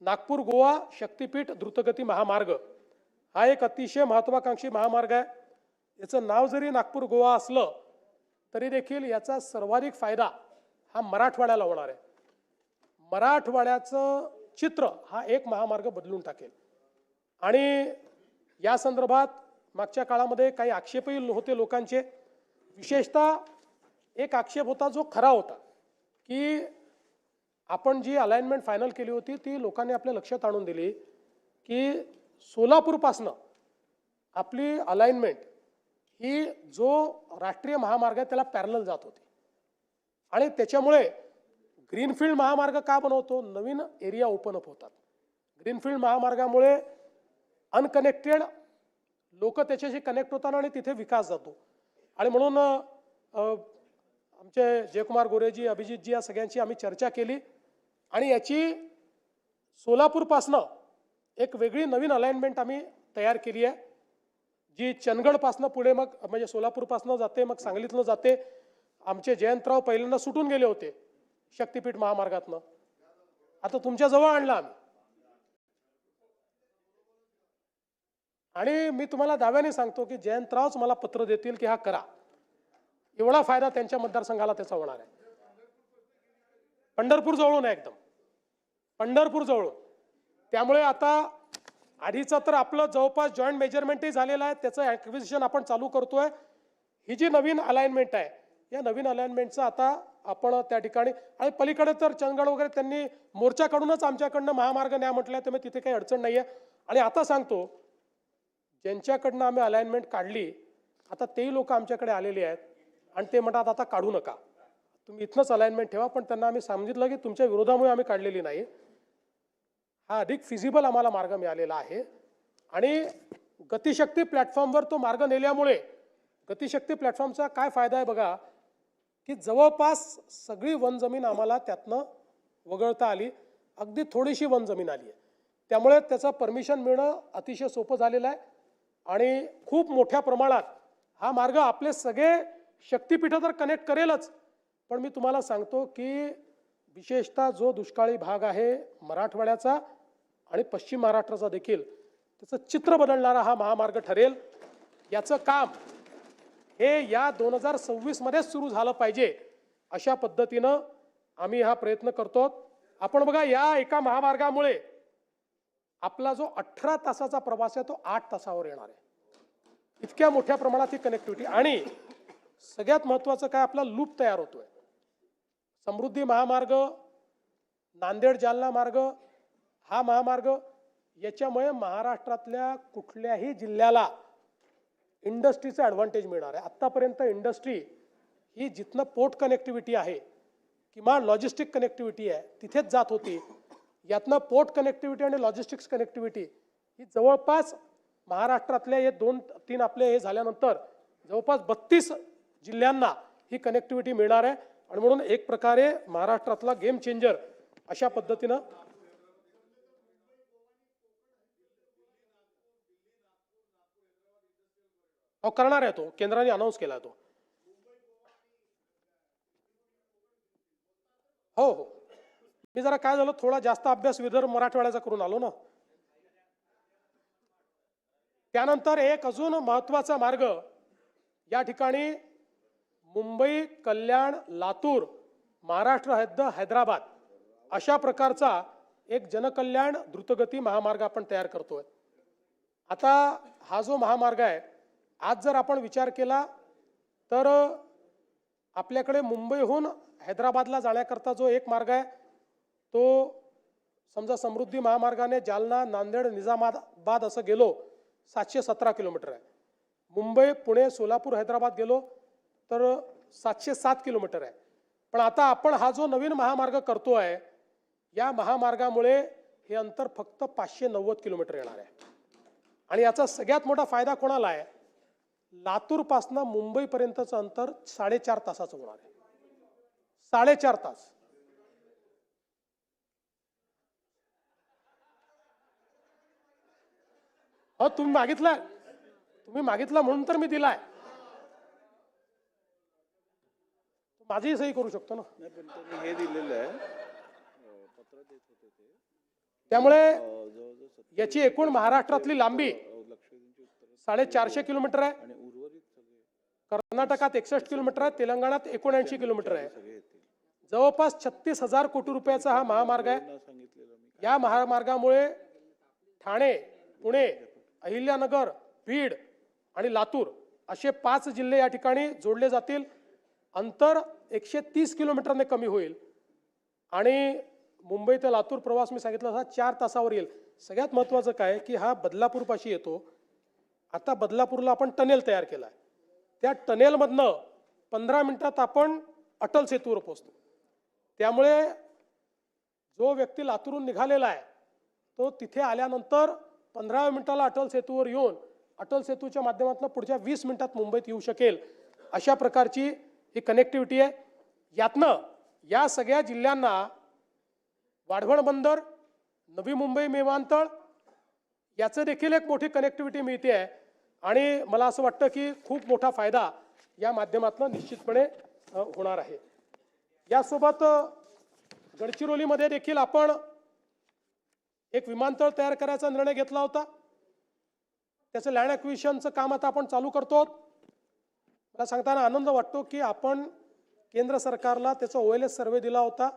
नागपूर गोवा शक्तीपीठ द्रुतगती महामार्ग हा एक अतिशय महत्त्वाकांक्षी महामार्ग आहे। याचं नाव जरी नागपूर गोवा असलं तरी देखील याचा सर्वाधिक फायदा हा मराठवाड्याला होणार आहे। मराठवाड्याचं चित्र हा एक महामार्ग बदलून टाकेल। आणि या संदर्भात मागच्या काळामध्ये काही आक्षेपही होते लोकांचे। विशेषतः एक आक्षेप होता जो खरा होता की आपण जी अलाइनमेंट फायनल केली होती ती लोकांनी आपल्या लक्षात आणून दिली की सोलापूरपासनं आपली अलाइनमेंट ही जो राष्ट्रीय महामार्ग आहे त्याला पॅरलल जात होती। आणि त्याच्यामुळे ग्रीनफील्ड महामार्ग का बनवतो, नवीन एरिया ओपन अप होतात। ग्रीनफील्ड महामार्गामुळे अनकनेक्टेड लोक त्याच्याशी कनेक्ट होतात आणि तिथे विकास जातो। आणि म्हणून आमचे जयकुमार गोरेजी, अभिजितजी या सगळ्यांची आम्ही चर्चा केली आणि याची सोलापूरपासनं एक वेगळी नवीन अलाइनमेंट आम्ही तयार केली आहे, जी चंदगडपासनं पुढे मग म्हणजे सोलापूरपासनं जाते, मग सांगलीतनं जाते। आमचे जयंतराव पहिल्यांदा सुटून गेले होते शक्तीपीठ महामार्गातनं, आता तुमच्या जवळ आणला आम्ही। आणि मी तुम्हाला दाव्याने सांगतो की जयंतरावच मला पत्र देतील की हा करा, एवढा फायदा त्यांच्या मतदारसंघाला त्याचा होणार आहे। पंढरपूर जवळून आहे, एकदम पंढरपूर जवळून। त्यामुळे आता आधीचं तर आपलं जवळपास जॉईंट मेजरमेंटही झालेलं आहे, त्याचं ॲक्विजिशन आपण चालू करतोय। ही जी नवीन अलाइनमेंट आहे या नवीन अलाइनमेंटचं आता आपण त्या ठिकाणी आणि पलीकडे तर चंदगड वगैरे त्यांनी मोर्चा काढूनच आमच्याकडनं महामार्ग न्या म्हटलं, त्यामुळे तिथे काही अडचण नाही आहे। आणि आता सांगतो ज्यांच्याकडनं आम्ही अलाइनमेंट काढली आता तेही लोक आमच्याकडे आलेले आहेत आणि ते म्हणतात आता काढू नका, तुम्ही इथनंच अलाइनमेंट ठेवा। पण त्यांना आम्ही सांगितलं की तुमच्या विरोधामुळे आम्ही काढलेली नाही, हा अधिक फिजिबल आम्हाला मार्ग मिळालेला आहे। आणि गतिशक्ती प्लॅटफॉर्मवर तो मार्ग नेल्यामुळे गतिशक्ती प्लॅटफॉर्मचा काय फायदा आहे बघा की जवळपास सगळी वन जमीन आम्हाला त्यातनं वगळता आली, अगदी थोडीशी वन जमीन आली आहे। त्यामुळे त्याचं परमिशन मिळणं अतिशय सोपं झालेलं आहे आणि खूप मोठ्या प्रमाणात हा मार्ग आपले सगळे शक्तीपीठं तर कनेक्ट करेलच, पण मी तुम्हाला सांगतो की विशेषतः जो दुष्काळी भाग आहे मराठवाड्याचा आणि पश्चिम महाराष्ट्राचा देखील त्याचं चित्र बदलणारा हा महामार्ग ठरेल। याचं काम हे या 2026 मध्येच सुरू झालं पाहिजे अशा पद्धतीनं आम्ही हा प्रयत्न करतो। आपण बघा या एका महामार्गामुळे आपला जो 18 तासाचा प्रवास आहे तो 8 तासावर येणार आहे। इतक्या मोठ्या प्रमाणात ही कनेक्टिव्हिटी आणि सगळ्यात महत्त्वाचं काय आपला लूप तयार होतोय। समृद्धी महामार्ग, नांदेड जालना मार्ग, हा महामार्ग याच्यामुळे महाराष्ट्रातल्या कुठल्याही जिल्ह्याला इंडस्ट्रीचा ॲडव्हान्टेज मिळणार आहे। आत्तापर्यंत इंडस्ट्री ही जिथनं पोर्ट कनेक्टिव्हिटी आहे किंवा लॉजिस्टिक कनेक्टिव्हिटी आहे तिथेच जात होती। यातनं पोर्ट कनेक्टिव्हिटी आणि लॉजिस्टिक्स कनेक्टिव्हिटी ही जवळपास महाराष्ट्रातल्या हे 2-3 आपले हे झाल्यानंतर जवळपास 32 जिल्ह्यांना ही कनेक्टिव्हिटी मिळणार आहे। आणि म्हणून एक प्रकारे महाराष्ट्रातला गेम चेंजर अशा पद्धतीनं करणार आहे, तो केंद्राने अनाउन्स केला तो। हो हो, मी जरा काय झालं थोडा जास्त अभ्यास विदर्भ मराठवाड्याचा करून आलो ना। त्यानंतर एक अजून महत्त्वाचा मार्ग या ठिकाणी मुंबई, कल्याण, लातूर, महाराष्ट्र हद्द हैदराबाद अशा प्रकारचा एक जनकल्याण द्रुतगती महामार्ग आपण तयार करतोय। आता हा जो महामार्ग आहे आज जर आपण विचार केला तर आपल्याकडे मुंबईहून हैदराबादला जाण्याकरता जो एक मार्ग आहे तो समजा समृद्धी महामार्गाने जालना, नांदेड, निजामाबाद असं गेलो 717 किलोमीटर आहे। मुंबई, पुणे, सोलापूर, हैदराबाद गेलो तर 707 किलोमीटर आहे। पण आता आपण हा जो नवीन महामार्ग करतोय या महामार्गामुळे हे अंतर फक्त 590 किलोमीटर येणार आहे। आणि याचा सगळ्यात मोठा फायदा कोणाला आहे, लातूरपासनं मुंबईपर्यंतचं अंतर 4.5 तासाचं होणार आहे। 4.5 तास। हो तुम्ही मागितला म्हणून तर मी दिलाय, माझी सही करू शकतो ना। नाही पण त्यांनी हे दिलेलं आहे पत्र देत होते ते त्यामुळे याची एकूण महाराष्ट्रातली लांबी 450 किलोमीटर आहे, कर्नाटकात 61 किलोमीटर आहे, तेलंगणात 79 किलोमीटर आहे. जवळपास 36,000 कोटी रुपयाचा हा महामार्ग आहे. या महामार्गामुळे ठाणे, पुणे, अहिल्यानगर, बीड आणि लातूर असे 5 जिल्हे या ठिकाणी जोडले जातील. अंतर 130 किलोमीटरने कमी होईल आणि मुंबई ते लातूर प्रवास मी सांगितलं हा 4 तासावर येईल. सगळ्यात महत्त्वाचं काय की हा बदलापूरपाशी येतो. आता बदलापूरला आपण टनेल तयार केला आहे. त्या टनेलमधनं 15 मिनिटात आपण अटल सेतूवर पोहोचतो. त्यामुळे जो व्यक्ती लातूरून निघालेला आहे तो तिथे आल्यानंतर 15 मिनिटाला अटल सेतूवर येऊन अटल सेतूच्या माध्यमातून पुढच्या 20 मिनिटात मुंबईत येऊ शकेल. अशा प्रकारची ही कनेक्टिव्हिटी आहे. यातनं या सगळ्या जिल्ह्यांना वाढवण बंदर, नवी मुंबई विमानतळ याचं देखील एक मोठी कनेक्टिव्हिटी मिळते आहे आणि मला असं वाटतं की खूप मोठा फायदा या माध्यमातून निश्चितपणे होणार आहे. यासोबत गडचिरोलीमध्ये देखील आपण एक विमानतळ तयार करायचा निर्णय घेतला होता. त्याचं लँड ॲक्विजिशनचं काम आता आपण चालू करतो. मला सांगताना आनंद वाटतो की आपण केंद्र सरकारला त्याचा OLS सर्वे दिला होता,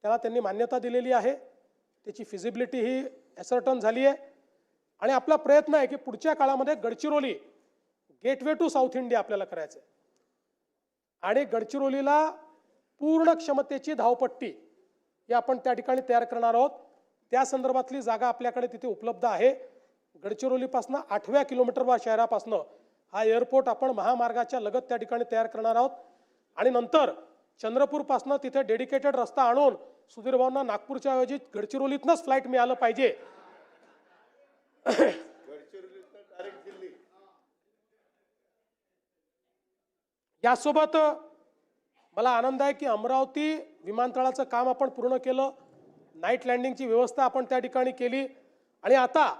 त्याला त्यांनी मान्यता दिलेली आहे. त्याची फिजिबिलिटी ही ॲसर्टन झाली आहे आणि आपला प्रयत्न आहे की पुढच्या काळामध्ये Gadchiroli gateway to South India आपल्याला करायचं आहे आणि गडचिरोलीला पूर्ण क्षमतेची धावपट्टी ही आपण त्या ठिकाणी तयार करणार आहोत. त्या संदर्भातली जागा आपल्याकडे तिथे उपलब्ध आहे. गडचिरोलीपासून 8व्या किलोमीटरवर शहरापासून हा एअरपोर्ट आपण महामार्गाच्या लगत त्या ठिकाणी तयार करणार आहोत आणि नंतर चंद्रपूरपासून तिथे डेडिकेटेड रस्ता आणून सुधीर भाऊंना नागपूरच्या ऐवजी गडचिरोलीतनंच फ्लाईट मिळालं पाहिजे. यासोबत मला आनंद आहे की अमरावती विमानतळाचं काम आपण पूर्ण केलं. नाईट लँडिंगची व्यवस्था आपण त्या ठिकाणी केली आणि आता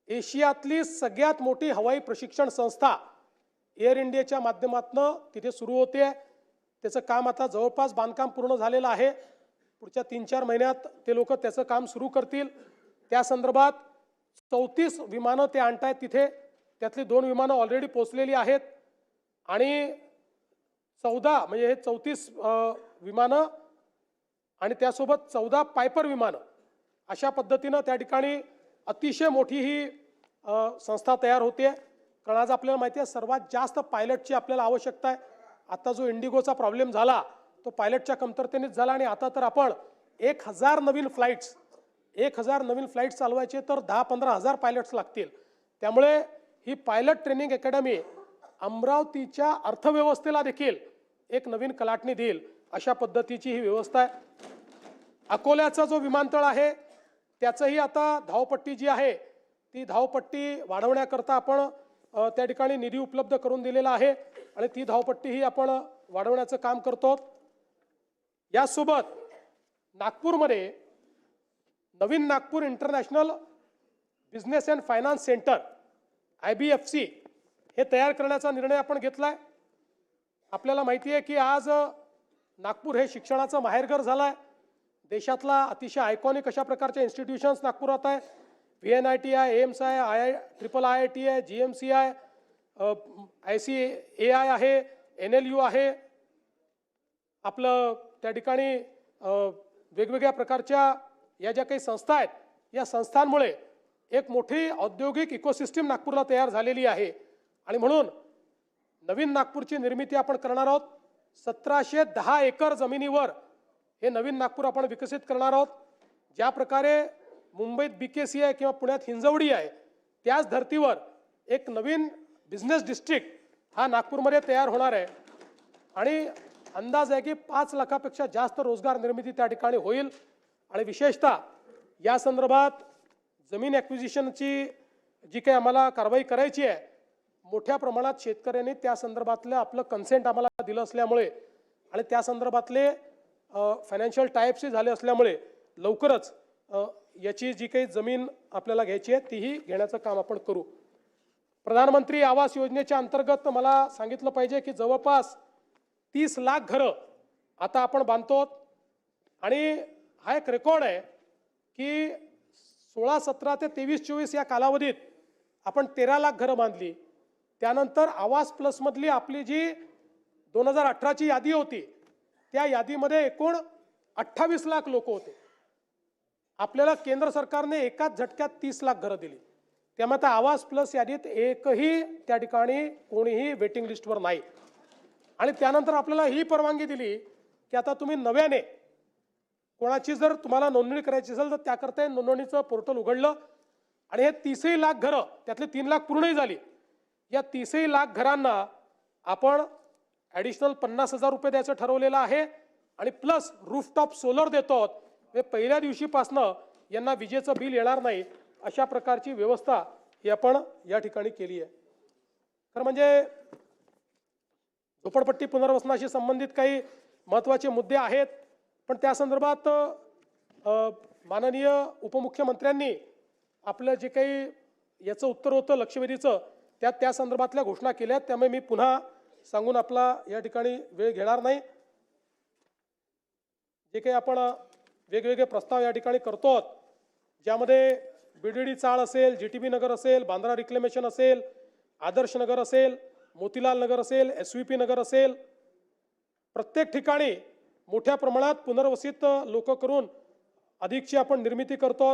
एशियातली सगळ्यात मोठी हवाई प्रशिक्षण संस्था एअर इंडियाच्या माध्यमातून तिथे सुरू होते. त्याचं काम आता जवळपास बांधकाम पूर्ण झालेलं आहे. पुढच्या 3-4 महिन्यात ते लोक त्याचं काम सुरू करतील. त्या संदर्भात 34 विमानं ते आणतायत तिथे. त्यातली 2 विमानं ऑलरेडी पोचलेली आहेत आणि 14 म्हणजे हे 34 विमानं आणि त्यासोबत 14 पायपर विमानं अशा पद्धतीनं त्या ठिकाणी अतिशय मोठी ही संस्था तयार होते. कारण आज आपल्याला माहिती आहे सर्वात जास्त पायलटची आपल्याला आवश्यकता आहे. आता जो इंडिगोचा प्रॉब्लेम झाला तो पायलटच्या कमतरतेनेच झाला आणि आता तर आपण 1000 नवीन फ्लाईट्स चालवायचे तर 10-15 हजार पायलट्स लागतील. त्यामुळे ही पायलट ट्रेनिंग अकॅडमी अमरावतीच्या अर्थव्यवस्थेला देखील एक नवीन कलाटणी देईल अशा पद्धतीची ही व्यवस्था आहे. अकोल्याचा जो विमानतळ आहे त्याचंही आता धावपट्टी जी आहे ती धावपट्टी वाढवण्याकरता आपण त्या ठिकाणी निधी उपलब्ध करून दिलेला आहे आणि ती धावपट्टी ही आपण वाढवण्याचं काम करतो. यासोबत नागपूरमध्ये नवीन Nagpur international business and finance centre IBFC हे तयार करण्याचा निर्णय आपण घेतलाय. आपल्याला माहिती आहे की आज नागपूर हे शिक्षणाचं माहेरघर झालं आहे. देशातला अतिशय आयकॉनिक अशा प्रकारच्या इन्स्टिट्यूशन्स नागपुरात आहे. VNIT आहे, एम्स आहे, IIIT आहे, GMC आहे, ICAI आहे, NLU आहे. आपलं त्या ठिकाणी वेगवेगळ्या प्रकारच्या या ज्या काही संस्था आहेत या संस्थांमुळे एक मोठी औद्योगिक इकोसिस्टीम नागपूरला तयार झालेली आहे आणि म्हणून नवीन नागपूरची निर्मिती आपण करणार आहोत. 1710 एकर जमिनीवर हे नवीन नागपूर आपण विकसित करणार आहोत. ज्या प्रकारे मुंबईत BKC आहे किंवा पुण्यात हिंजवडी आहे त्याच धर्तीवर एक नवीन बिझनेस डिस्ट्रिक्ट हा नागपूरमध्ये तयार होणार आहे आणि अंदाज आहे की 5 लाखापेक्षा जास्त रोजगार निर्मिती त्या ठिकाणी होईल. आणि विशेषतः या संदर्भात जमीन ॲक्विजिशनची जी काही आम्हाला कारवाई करायची आहे मोठ्या प्रमाणात शेतकऱ्यांनी त्या संदर्भातलं आपलं कन्सेंट आम्हाला दिलं असल्यामुळे आणि त्या संदर्भातले फायनान्शियल टायप्सही झाले असल्यामुळे लवकरच याची जी काही जमीन आपल्याला घ्यायची आहे तीही घेण्याचं काम आपण करू. प्रधानमंत्री आवास योजनेच्या अंतर्गत मला सांगितलं पाहिजे की जवळपास 30 लाख घरं आता आपण बांधतो आणि हा एक रेकॉर्ड आहे की 16-17 ते 23-24 या कालावधीत आपण 13 लाख घरं बांधली. त्यानंतर आवास प्लसमधली आपली जी 2018ची यादी होती त्या यादीमध्ये एकूण 28 लाख लोक होते. आपल्याला केंद्र सरकारने एकाच झटक्यात 30 लाख घरं दिली. त्यामुळे त्या आवास प्लस यादीत एकही त्या ठिकाणी कोणीही वेटिंग लिस्टवर नाही. आणि त्यानंतर आपल्याला ही परवानगी दिली की आता तुम्ही नव्याने कोणाची जर तुम्हाला नोंदणी करायची असेल तर त्याकरता नोंदणीचं पोर्टल उघडलं आणि हे 30ही लाख घरं त्यातले 3 लाख पूर्णही झाली. या 30ही लाख घरांना आपण ॲडिशनल 50,000 रुपये द्यायचं ठरवलेलं आहे आणि प्लस रूफटॉप सोलर देतो. पहिल्या दिवशीपासनं यांना विजेचं बिल येणार नाही अशा प्रकारची व्यवस्था ही आपण या ठिकाणी केली आहे. खरं म्हणजे झोपडपट्टी पुनर्वसनाशी संबंधित काही महत्त्वाचे मुद्दे आहेत, पण त्या संदर्भात माननीय उपमुख्यमंत्र्यांनी आपलं जे काही याचं उत्तर होतं लक्षवेधीचं त्या संदर्भातल्या घोषणा केल्या आहेत. त्यामुळे मी पुन्हा सांगून आपला या ठिकाणी वेळ घेणार नाही. जे काही आपण वेगवेगळे प्रस्ताव या ठिकाणी करतो ज्यामध्ये बीडीडी चाळ असेल, जीटीबी नगर असेल, बांद्रा रिक्लेमेशन असेल, आदर्श नगर असेल, मोतीलाल नगर असेल, एसव्हीपी नगर असेल, प्रत्येक ठिकाणी मोठ्या प्रमाणात पुनर्वसित लोक करून अधिकची आपण निर्मिती करतो.